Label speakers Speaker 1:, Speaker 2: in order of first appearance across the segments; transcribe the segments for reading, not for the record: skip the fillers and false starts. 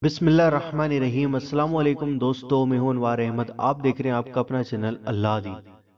Speaker 1: बिस्मिल्लाहिर्रहमानिर्रहीम। अस्सलाम वालेकुम दोस्तों, मैं हूं अनवार अहमद। आप देख रहे हैं आपका अपना चैनल अल्लाह दी।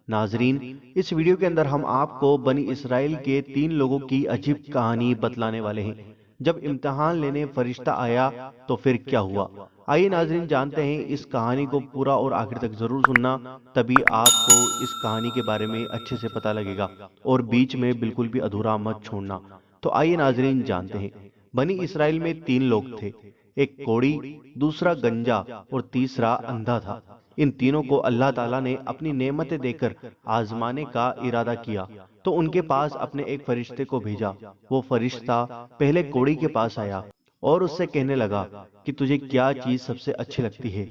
Speaker 1: नाजरीन, इस वीडियो के अंदर हम आपको बनी इसराइल के 3 लोगों की अजीब कहानी बतलाने वाले हैं। जब इम्तिहान लेने फरिश्ता आया तो फिर क्या हुआ? आइए नाजरीन जानते हैं इस कहानी को पूरा और आखिर तक जरूर सुनना, तभी आपको इस कहानी के बारे में अच्छे से पता लगेगा और बीच में बिल्कुल भी अधूरा मत छोड़ना। तो आइए नाजरीन जानते हैं। बनी इसराइल में 3 लोग थे। एक कोढ़ी, दूसरा गंजा और तीसरा अंधा था। इन तीनों को अल्लाह ताला ने अपनी नेमतें देकर आजमाने का इरादा किया, तो उनके पास अपने एक फरिश्ते को भेजा। वो फरिश्ता पहले कोढ़ी के पास आया और उससे कहने लगा कि तुझे क्या चीज सबसे अच्छी लगती है।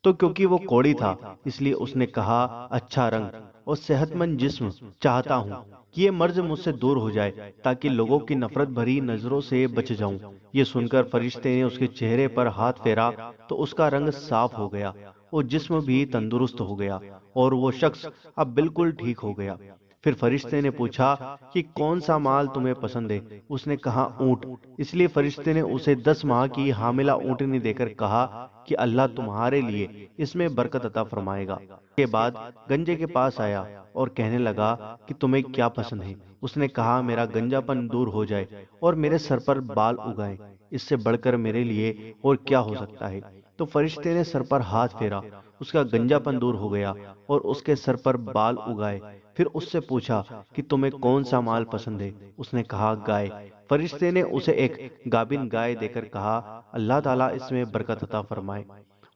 Speaker 1: तो क्योंकि वो कोढ़ी था, इसलिए उसने कहा, अच्छा रंग और सेहतमंद जिस्म चाहता हूँ कि ये मर्ज मुझसे दूर हो जाए, ताकि लोगों की नफरत भरी नजरों से बच जाऊं। ये सुनकर फरिश्ते ने उसके चेहरे पर हाथ फेरा तो उसका रंग साफ हो गया और जिस्म भी तंदुरुस्त हो गया और वो शख्स अब बिल्कुल ठीक हो गया। फिर फरिश्ते ने पूछा कि कौन सा माल तुम्हें पसंद है। उसने कहा, ऊंट। इसलिए फरिश्ते ने उसे 10 माह की हामिला ऊँटनी देकर कहा कि अल्लाह तुम्हारे लिए इसमें बरकत अता फरमाएगा। के बाद गंजे के पास आया और कहने लगा कि तुम्हें क्या पसंद है। उसने कहा, मेरा गंजापन दूर हो जाए और मेरे सर पर बाल उगाए। इससे बढ़कर मेरे लिए और क्या हो सकता है। तो फरिश्ते ने सर पर हाथ फेरा, उसका गंजापन दूर हो गया और उसके सर पर बाल उगाए। फिर उससे पूछा कि तुम्हें कौन सा माल पसंद है। उसने कहा, गाय। फरिश्ते ने उसे एक गाभिन गाय देकर कहा, अल्लाह ताला इसमें बरकत अता फरमाए।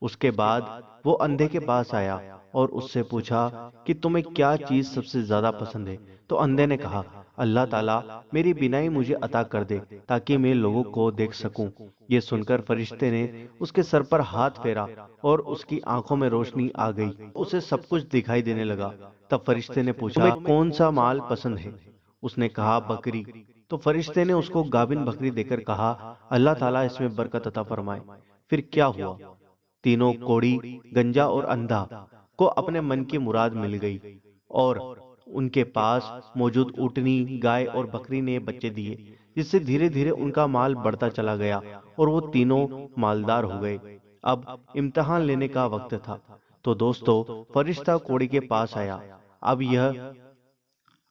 Speaker 1: उसके बाद वो अंधे के पास आया और उससे पूछा कि तुम्हें क्या चीज सबसे ज्यादा पसंद है। तो अंधे ने कहा, अल्लाह ताला मेरी बीनाई मुझे अता कर दे, ताकि मैं लोगों को देख सकूं। ये सुनकर फरिश्ते ने उसके सर पर हाथ फेरा और उसकी आंखों में रोशनी आ गई, उसे सब कुछ दिखाई देने लगा। तब फरिश्ते ने पूछा, तुम्हें कौन सा माल पसंद है। उसने कहा, बकरी। तो फरिश्ते ने उसको गाभिन बकरी देकर कहा, अल्लाह ताला इसमें बरकत अता फरमाए। फिर क्या हुआ? तीनों कोढ़ी, गंजा और अंधा को अपने मन की मुराद मिल गई और उनके पास मौजूद ऊँटनी, गाय और बकरी ने बच्चे दिए, जिससे धीरे धीरे उनका माल बढ़ता चला गया और वो तीनों मालदार हो गए। अब इम्तिहान लेने का वक्त था। तो दोस्तों, फरिश्ता कोढ़ी के पास आया। अब यह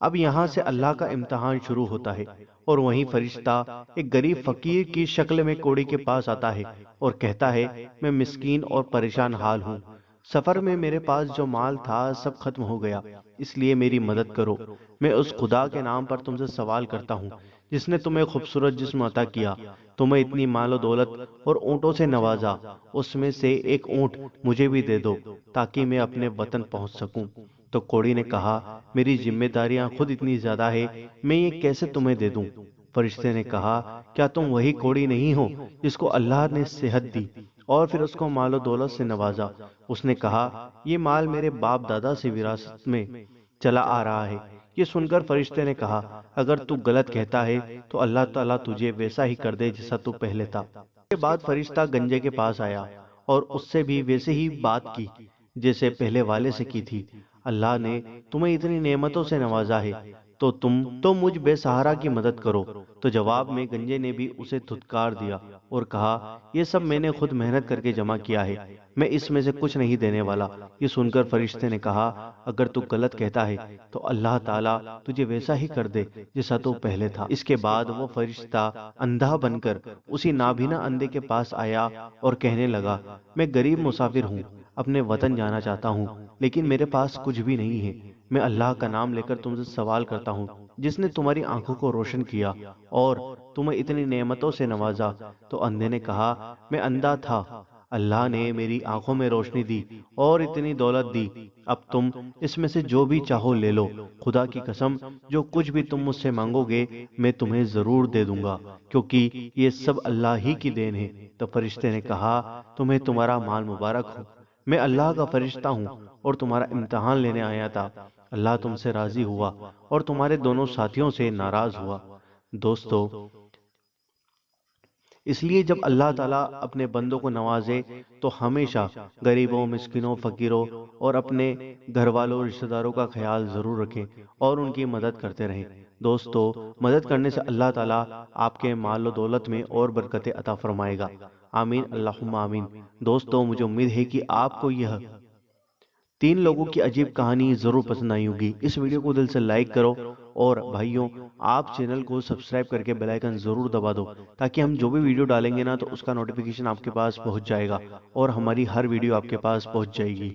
Speaker 1: अब यहाँ से अल्लाह का इम्तिहान शुरू होता है। और वहीं फरिश्ता एक गरीब फकीर की शक्ल में कोढ़ी के पास आता है और कहता है, मैं मिस्कीन और परेशान हाल हूँ। सफर में मेरे पास जो माल था सब खत्म हो गया, इसलिए मेरी मदद करो। मैं उस खुदा के नाम पर तुमसे सवाल करता हूँ जिसने तुम्हें खूबसूरत जिस्म अता किया, तुम्हें इतनी मालो दौलत और ऊँटों से नवाजा। उसमें से एक ऊँट मुझे भी दे दो, ताकि मैं अपने वतन पहुंच सकूं। तो कोढ़ी ने कहा, मेरी जिम्मेदारियां खुद इतनी ज्यादा है, मैं ये कैसे तुम्हें दे दूं। फरिश्ते ने कहा, क्या तुम वही कोढ़ी नहीं हो जिसको अल्लाह ने सेहत दी और फिर उसको मालो दौलत से नवाजा? उसने कहा, ये माल मेरे बाप दादा से विरासत में चला आ रहा है। ये सुनकर फरिश्ते ने कहा, अगर तू गलत कहता है तो अल्लाह ताला तुझे वैसा ही कर दे जैसा तू पहले था। के बाद फरिश्ता गंजे के पास आया और उससे भी वैसे ही बात की जैसे पहले वाले से की थी। अल्लाह ने तुम्हें इतनी नेमतों से नवाजा है, तो तुम तो मुझ बेसहारा की मदद करो। तो जवाब में गंजे ने भी उसे धुतकार दिया और कहा, यह सब मैंने खुद मेहनत करके जमा किया है, मैं इसमें से कुछ नहीं देने वाला। ये सुनकर फरिश्ते ने कहा, अगर तू गलत कहता है तो अल्लाह ताला तुझे वैसा ही कर दे जैसा तू पहले था। इसके बाद वो फरिश्ता अंधा बनकर उसी नाभीना अंधे के पास आया और कहने लगा, मैं गरीब मुसाफिर हूँ, अपने वतन जाना चाहता हूँ, लेकिन मेरे पास कुछ भी नहीं है। मैं अल्लाह का नाम लेकर तुमसे सवाल करता हूँ, जिसने तुम्हारी आंखों को रोशन किया और तुम्हें इतनी नेमतों से नवाजा। तो अंधे ने कहा, मैं अंधा था, अल्लाह ने मेरी आंखों में रोशनी दी और इतनी दौलत दी। अब तुम इसमें से जो भी चाहो ले लो। खुदा की कसम, जो कुछ भी तुम मुझसे मांगोगे मैं तुम्हें जरूर दे दूंगा, क्योंकि ये सब अल्लाह ही की देन है। तो फरिश्ते ने कहा, तुम्हें तुम्हारा माल मुबारक हो। मैं अल्लाह का फरिश्ता हूँ और तुम्हारा इम्तिहान लेने आया था। अल्लाह तुमसे राजी हुआ और तुम्हारे दोनों साथियों से नाराज हुआ। दोस्तों, इसलिए जब अल्लाह ताला अपने बंदों को नवाजे तो हमेशा गरीबों, मिस्किनों, फकीरों और अपने घर वालों, रिश्तेदारों का ख्याल जरूर रखें और उनकी मदद करते रहें। दोस्तों, मदद करने से अल्लाह ताला आपके माल और दौलत में और बरकतें अता फरमाएगा। آمین اللہم آمین۔ دوستو مجھے امید ہے کہ آپ کو یہ 3 لوگوں کی عجیب کہانی ضرور پسند آئی ہوگی۔ اس ویڈیو کو دل سے لائک کرو اور بھائیوں آپ چینل کو سبسکرائب کر کے بیل آئیکن ضرور دبا دو تاکہ ہم جو بھی ویڈیو ڈالیں گے نا تو اس کا نوٹیفیکیشن آپ کے پاس پہنچ جائے گا اور ہماری ہر ویڈیو آپ کے پاس پہنچ جائے گی۔